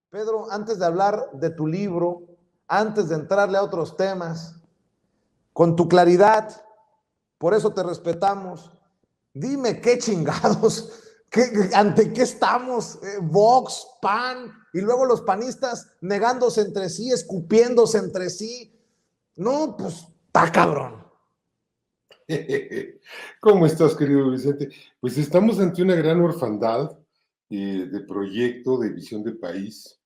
Pedro, antes de hablar de tu libro, antes de entrarle a otros temas, con tu claridad, por eso te respetamos, dime qué chingados, ante qué estamos, Vox, PAN, y luego los panistas negándose entre sí, escupiéndose entre sí. No, pues, está cabrón. ¿Cómo estás, querido Vicente? Pues estamos ante una gran orfandad de proyecto, de visión de país,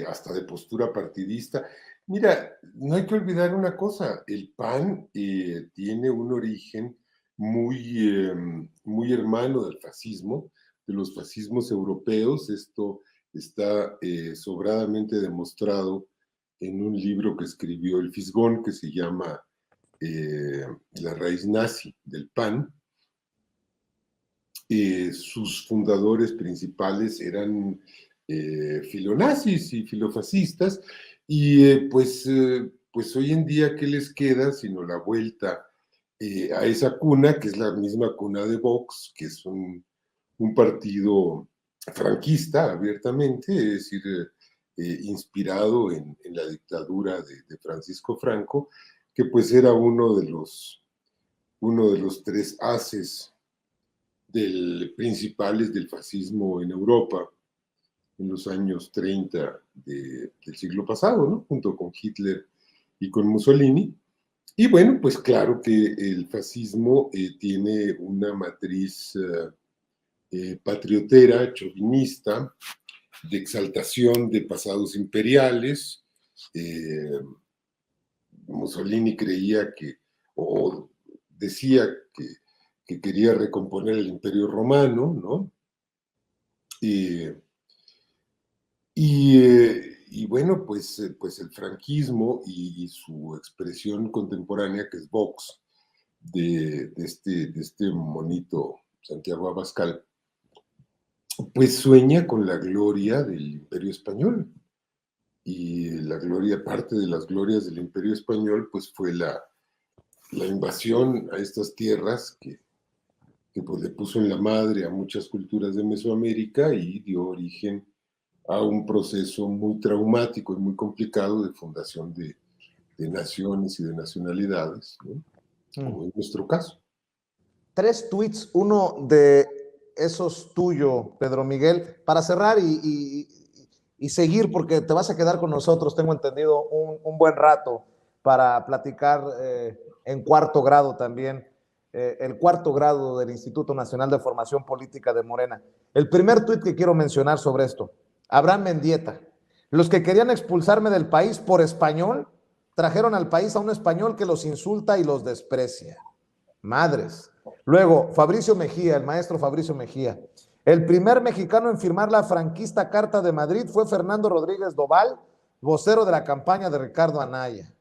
hasta de postura partidista. Mira, no hay que olvidar una cosa, el PAN tiene un origen muy hermano del fascismo, de los fascismos europeos. Esto está sobradamente demostrado en un libro que escribió el Fisgón, que se llama La raíz nazi del PAN. Sus fundadores principales eran filonazis y filofascistas, y pues hoy en día, ¿qué les queda sino la vuelta a esa cuna, que es la misma cuna de Vox, que es un partido franquista abiertamente, es decir, inspirado en la dictadura de Francisco Franco, que pues era uno de los tres haces principales del fascismo en Europa en los años 30 del siglo pasado, ¿no? Junto con Hitler y con Mussolini. Y bueno, pues claro que el fascismo tiene una matriz patriotera, chauvinista, de exaltación de pasados imperiales. Mussolini creía o decía que quería recomponer el Imperio Romano, ¿no? Y bueno, pues el franquismo y su expresión contemporánea, que es Vox, de este monito Santiago Abascal, pues sueña con la gloria del Imperio Español. Y la gloria, parte de las glorias del Imperio Español, pues fue la invasión a estas tierras que pues le puso en la madre a muchas culturas de Mesoamérica y dio origen a un proceso muy traumático y muy complicado de fundación de naciones y de nacionalidades, ¿no? Como en nuestro caso. 3 tweets, uno de esos tuyo, Pedro Miguel, para cerrar y seguir, porque te vas a quedar con nosotros, tengo entendido, un buen rato para platicar en cuarto grado también, el cuarto grado del Instituto Nacional de Formación Política de Morena. El primer tuit que quiero mencionar sobre esto, Abraham Mendieta. Los que querían expulsarme del país por español, trajeron al país a un español que los insulta y los desprecia. Madres. Luego, Fabricio Mejía, el maestro Fabricio Mejía. El primer mexicano en firmar la franquista Carta de Madrid fue Fernando Rodríguez Doval, vocero de la campaña de Ricardo Anaya.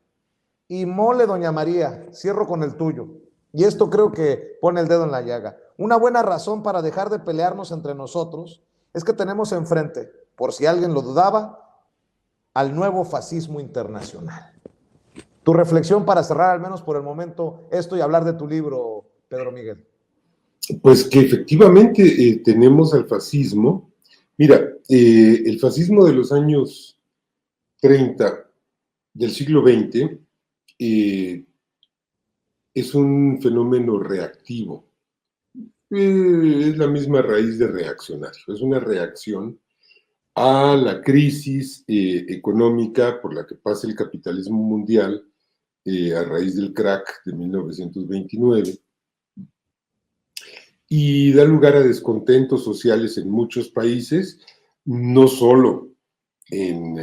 Y mole, doña María, cierro con el tuyo. Y esto creo que pone el dedo en la llaga. Una buena razón para dejar de pelearnos entre nosotros es que tenemos enfrente, por si alguien lo dudaba, al nuevo fascismo internacional. Tu reflexión para cerrar, al menos por el momento, esto y hablar de tu libro, Pedro Miguel. Pues que efectivamente tenemos al fascismo. Mira, el fascismo de los años 30 del siglo XX es un fenómeno reactivo. Es la misma raíz de reaccionario. Es una reacción a la crisis económica por la que pasa el capitalismo mundial a raíz del crack de 1929, y da lugar a descontentos sociales en muchos países, no solo en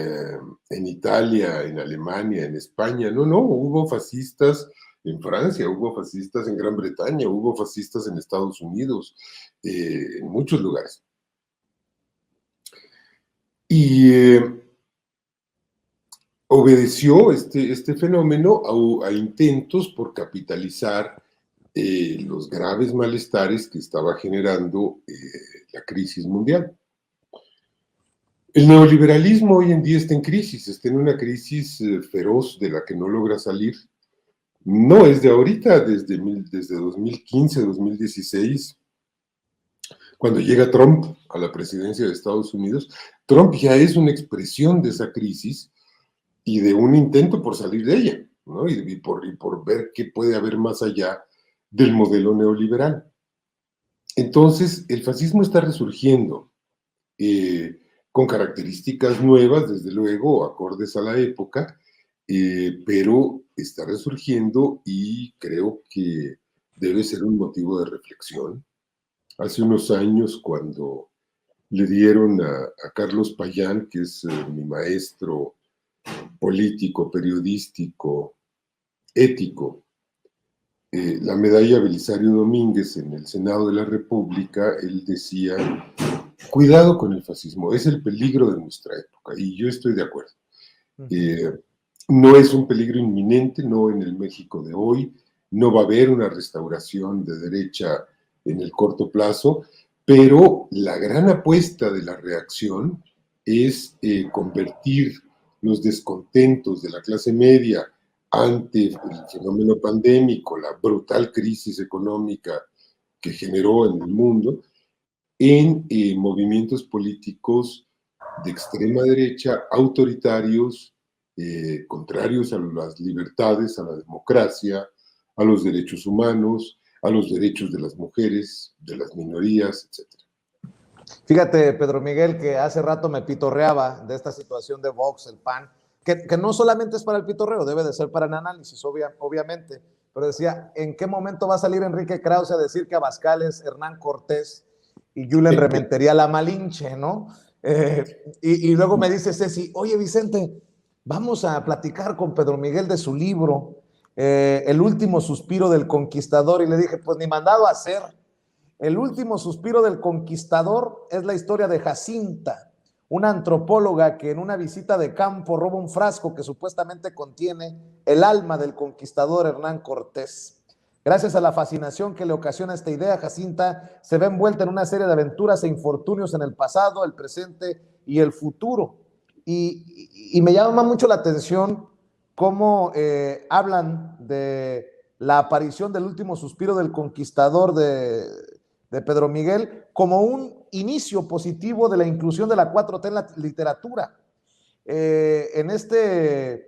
Italia, en Alemania, en España, no, hubo fascistas en Francia, hubo fascistas en Gran Bretaña, hubo fascistas en Estados Unidos, en muchos lugares. Y obedeció este fenómeno a intentos por capitalizar los graves malestares que estaba generando la crisis mundial. El neoliberalismo hoy en día está en crisis, está en una crisis feroz de la que no logra salir. No es de ahorita, desde 2015, 2016, Cuando llega Trump a la presidencia de Estados Unidos, Trump ya es una expresión de esa crisis y de un intento por salir de ella, ¿no? Y por ver qué puede haber más allá del modelo neoliberal. Entonces, el fascismo está resurgiendo con características nuevas, desde luego, acordes a la época, pero está resurgiendo y creo que debe ser un motivo de reflexión. Hace unos años, cuando le dieron a Carlos Payán, que es mi maestro político, periodístico, ético, la medalla Belisario Domínguez en el Senado de la República, él decía, cuidado con el fascismo, es el peligro de nuestra época, y yo estoy de acuerdo. No es un peligro inminente, no en el México de hoy, no va a haber una restauración de derecha en el corto plazo, pero la gran apuesta de la reacción es convertir los descontentos de la clase media ante el fenómeno pandémico, la brutal crisis económica que generó en el mundo, en movimientos políticos de extrema derecha, autoritarios, contrarios a las libertades, a la democracia, a los derechos humanos, a los derechos de las mujeres, de las minorías, etc. Fíjate, Pedro Miguel, que hace rato me pitorreaba de esta situación de Vox, el PAN, que no solamente es para el pitorreo, debe de ser para el análisis, obviamente, pero decía, ¿en qué momento va a salir Enrique Krause a decir que Abascal es Hernán Cortés y Julen Rementería la Malinche, ¿no? Y luego me dice Ceci, oye Vicente, vamos a platicar con Pedro Miguel de su libro, El último suspiro del conquistador, y le dije, pues ni mandado a hacer. El último suspiro del conquistador es la historia de Jacinta, una antropóloga que en una visita de campo roba un frasco que supuestamente contiene el alma del conquistador Hernán Cortés. Gracias a la fascinación que le ocasiona esta idea, Jacinta se ve envuelta en una serie de aventuras e infortunios en el pasado, el presente y el futuro. Y me llama mucho la atención cómo hablan de la aparición del último suspiro del conquistador de Pedro Miguel como un inicio positivo de la inclusión de la 4T en la literatura. En este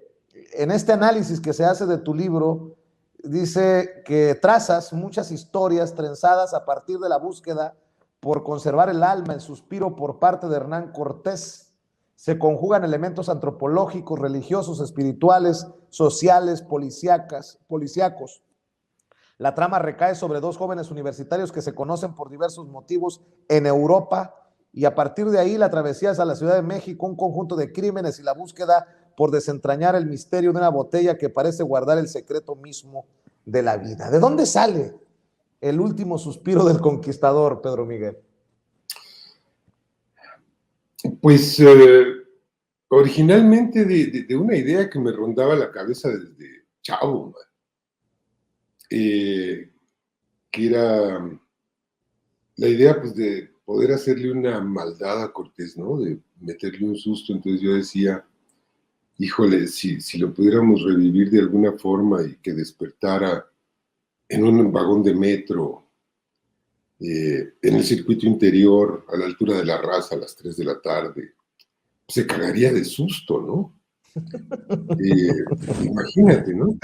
análisis que se hace de tu libro, dice que trazas muchas historias trenzadas a partir de la búsqueda por conservar el alma, el suspiro por parte de Hernán Cortés. Se conjugan elementos antropológicos, religiosos, espirituales, sociales, policíacos. La trama recae sobre dos jóvenes universitarios que se conocen por diversos motivos en Europa y a partir de ahí la travesía hacia la Ciudad de México, un conjunto de crímenes y la búsqueda por desentrañar el misterio de una botella que parece guardar el secreto mismo de la vida. ¿De dónde sale el último suspiro del conquistador, Pedro Miguel? Pues originalmente de una idea que me rondaba la cabeza desde chavo, que era la idea pues de poder hacerle una maldad a Cortés, ¿no? De meterle un susto. Entonces yo decía, híjole, si lo pudiéramos revivir de alguna forma y que despertara en un vagón de metro, en el circuito interior, a la altura de la Raza, a las 3 de la tarde, se cagaría de susto, ¿no? Imagínate, ¿no?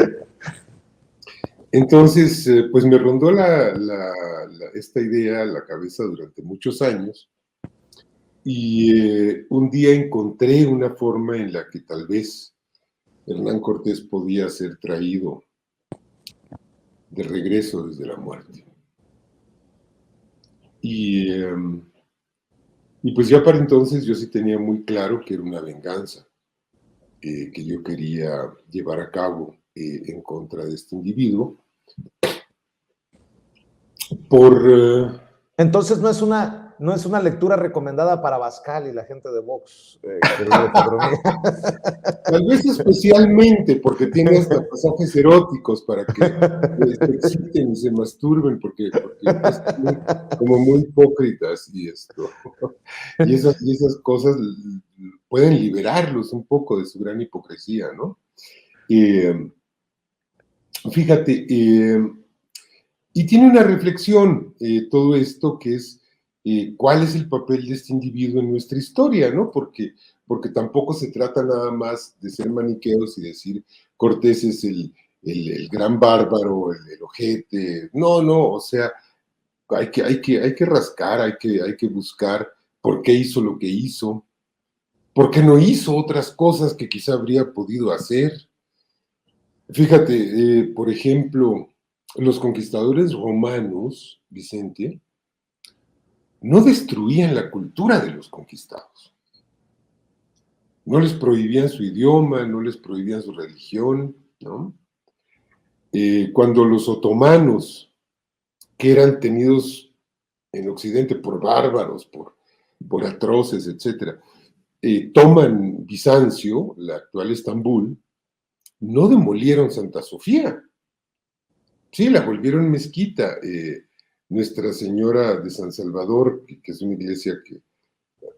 Entonces, pues me rondó esta idea a la cabeza durante muchos años y un día encontré una forma en la que tal vez Hernán Cortés podía ser traído de regreso desde la muerte. Y pues ya para entonces yo sí tenía muy claro que era una venganza que yo quería llevar a cabo en contra de este individuo. Entonces no es una lectura recomendada para Abascal y la gente de Vox, Tal vez especialmente porque tiene hasta pasajes eróticos para que se exciten y se masturben, porque es como muy hipócritas y esto. Y esas cosas pueden liberarlos un poco de su gran hipocresía, ¿no? Fíjate, y tiene una reflexión todo esto que es cuál es el papel de este individuo en nuestra historia, ¿no? Porque tampoco se trata nada más de ser maniqueos y decir Cortés es el gran bárbaro, el ojete. No, no, o sea, hay que rascar, hay que buscar por qué hizo lo que hizo, por qué no hizo otras cosas que quizá habría podido hacer. Fíjate, por ejemplo, los conquistadores romanos, Vicente, no destruían la cultura de los conquistados. No les prohibían su idioma, no les prohibían su religión, ¿no? Cuando los otomanos, que eran tenidos en Occidente por bárbaros, por atroces, etcétera, toman Bizancio, la actual Estambul, no demolieron Santa Sofía. Sí, la volvieron mezquita. Nuestra Señora de San Salvador, que es una iglesia que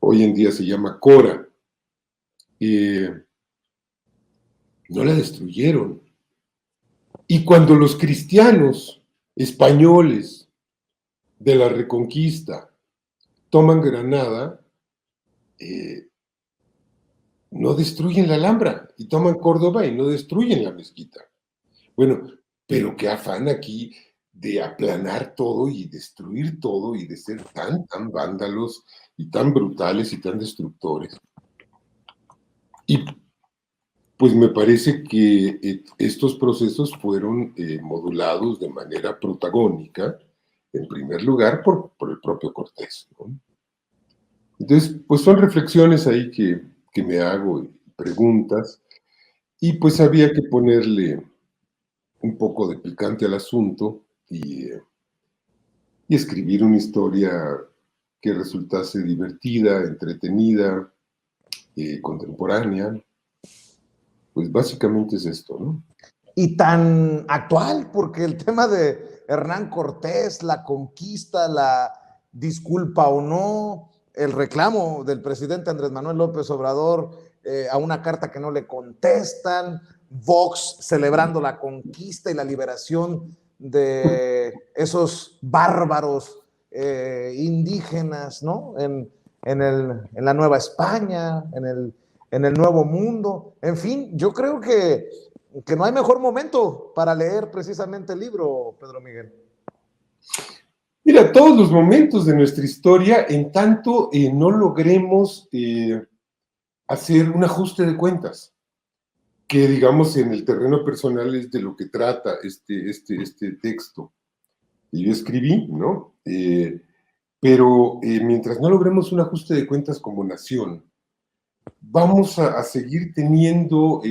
hoy en día se llama Cora, no la destruyeron. Y cuando los cristianos españoles de la Reconquista toman Granada, no destruyen la Alhambra, y toman Córdoba y no destruyen la mezquita. Bueno, pero qué afán aquí de aplanar todo y destruir todo y de ser tan vándalos y tan brutales y tan destructores. Y pues me parece que estos procesos fueron modulados de manera protagónica, en primer lugar, por el propio Cortés, ¿no? Entonces, pues son reflexiones ahí que me hago, preguntas, y pues había que ponerle un poco de picante al asunto y escribir una historia que resultase divertida, entretenida, contemporánea. Pues básicamente es esto, ¿no? Y tan actual, porque el tema de Hernán Cortés, la conquista, la disculpa o no, el reclamo del presidente Andrés Manuel López Obrador a una carta que no le contestan, Vox celebrando la conquista y la liberación de esos bárbaros indígenas, ¿no? En la Nueva España, en el Nuevo Mundo. En fin, yo creo que no hay mejor momento para leer precisamente el libro, Pedro Miguel. Mira, todos los momentos de nuestra historia, en tanto no logremos hacer un ajuste de cuentas, que digamos en el terreno personal es de lo que trata este texto. Y yo escribí, ¿no? Pero mientras no logremos un ajuste de cuentas como nación, vamos a seguir teniendo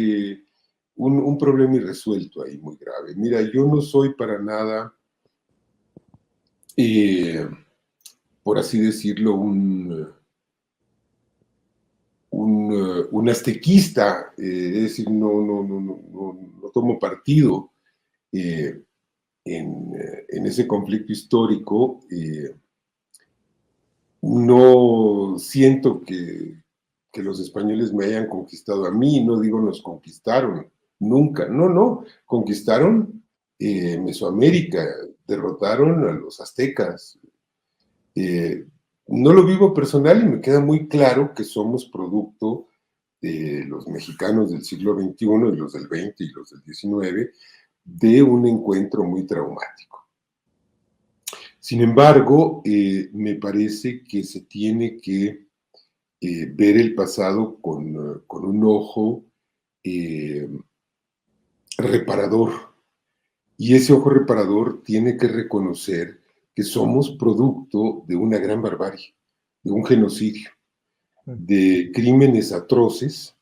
un problema irresuelto ahí muy grave. Mira, yo no soy para nada, por así decirlo, un aztequista, es decir, no tomo partido en ese conflicto histórico. No siento que los españoles me hayan conquistado a mí, no digo nos conquistaron, nunca, no, conquistaron Mesoamérica, derrotaron a los aztecas. No lo vivo personal y me queda muy claro que somos producto de los mexicanos del siglo XXI y los del XX y los del XIX, de un encuentro muy traumático. Sin embargo, me parece que se tiene que ver el pasado con un ojo reparador. Y ese ojo reparador tiene que reconocer que somos producto de una gran barbarie, de un genocidio, de crímenes atroces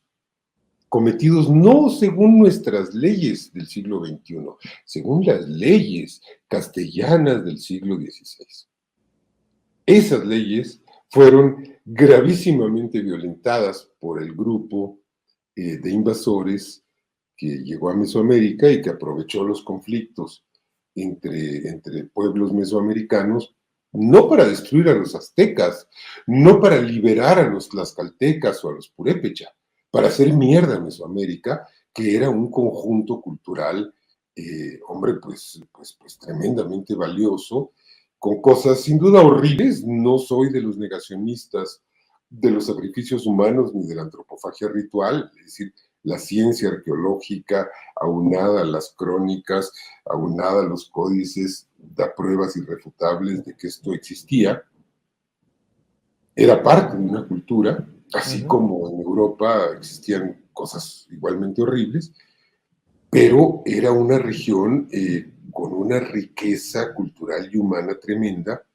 cometidos no según nuestras leyes del siglo XXI, según las leyes castellanas del siglo XVI. Esas leyes fueron gravísimamente violentadas por el grupo de invasores que llegó a Mesoamérica y que aprovechó los conflictos entre pueblos mesoamericanos, no para destruir a los aztecas, no para liberar a los tlaxcaltecas o a los purépecha, para hacer mierda a Mesoamérica, que era un conjunto cultural, hombre, pues tremendamente valioso, con cosas sin duda horribles. No soy de los negacionistas de los sacrificios humanos ni de la antropofagia ritual, es decir, la ciencia arqueológica, aunada a las crónicas, aunada a los códices, da pruebas irrefutables de que esto existía. Era parte de una cultura, así como en Europa existían cosas igualmente horribles, pero era una región con una riqueza cultural y humana tremenda,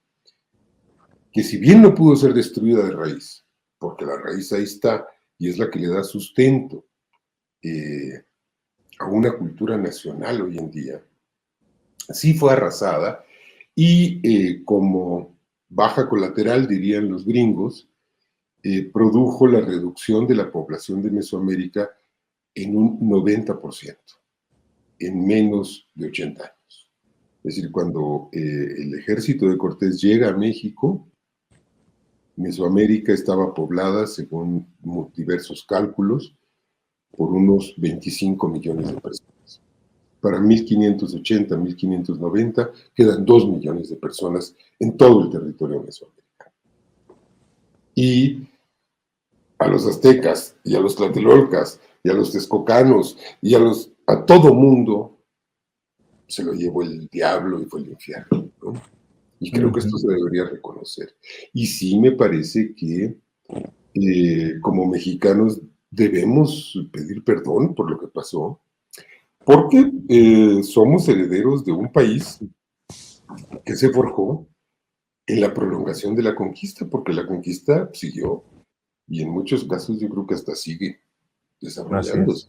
que si bien no pudo ser destruida de raíz, porque la raíz ahí está y es la que le da sustento a una cultura nacional hoy en día, sí fue arrasada y como baja colateral, dirían los gringos, produjo la reducción de la población de Mesoamérica en un 90%, en menos de 80 años. Es decir, cuando el ejército de Cortés llega a México, Mesoamérica estaba poblada, según diversos cálculos, por unos 25 millones de personas. Para 1580, 1590, quedan 2 millones de personas en todo el territorio mesoamericano. Y a los aztecas, y a los tlatelolcas, y a los texcocanos, y a todo mundo se lo llevó el diablo y fue el infierno, ¿no? Y creo que esto se debería reconocer. Y sí me parece que como mexicanos debemos pedir perdón por lo que pasó, porque somos herederos de un país que se forjó en la prolongación de la conquista, porque la conquista siguió y en muchos casos yo creo que hasta sigue desarrollándose.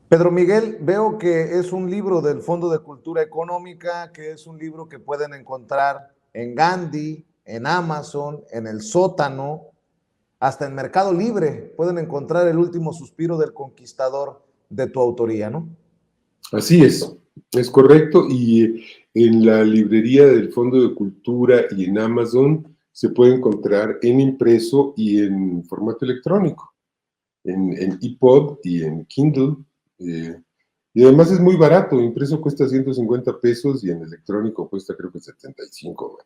Pedro Miguel, veo que es un libro del Fondo de Cultura Económica, que es un libro que pueden encontrar en Gandhi, en Amazon, en El Sótano, hasta en Mercado Libre. Pueden encontrar El último suspiro del conquistador de tu autoría, ¿no? Así es correcto. Y en la librería del Fondo de Cultura y en Amazon se puede encontrar en impreso y en formato electrónico, en EPUB y en Kindle. Y además es muy barato, impreso cuesta 150 pesos y en electrónico cuesta creo que 75.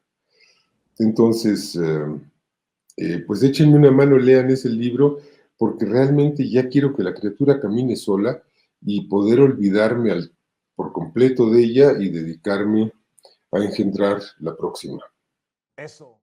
Entonces, pues échenme una mano, lean ese libro, porque realmente ya quiero que la criatura camine sola y poder olvidarme por completo de ella y dedicarme a engendrar la próxima. Eso.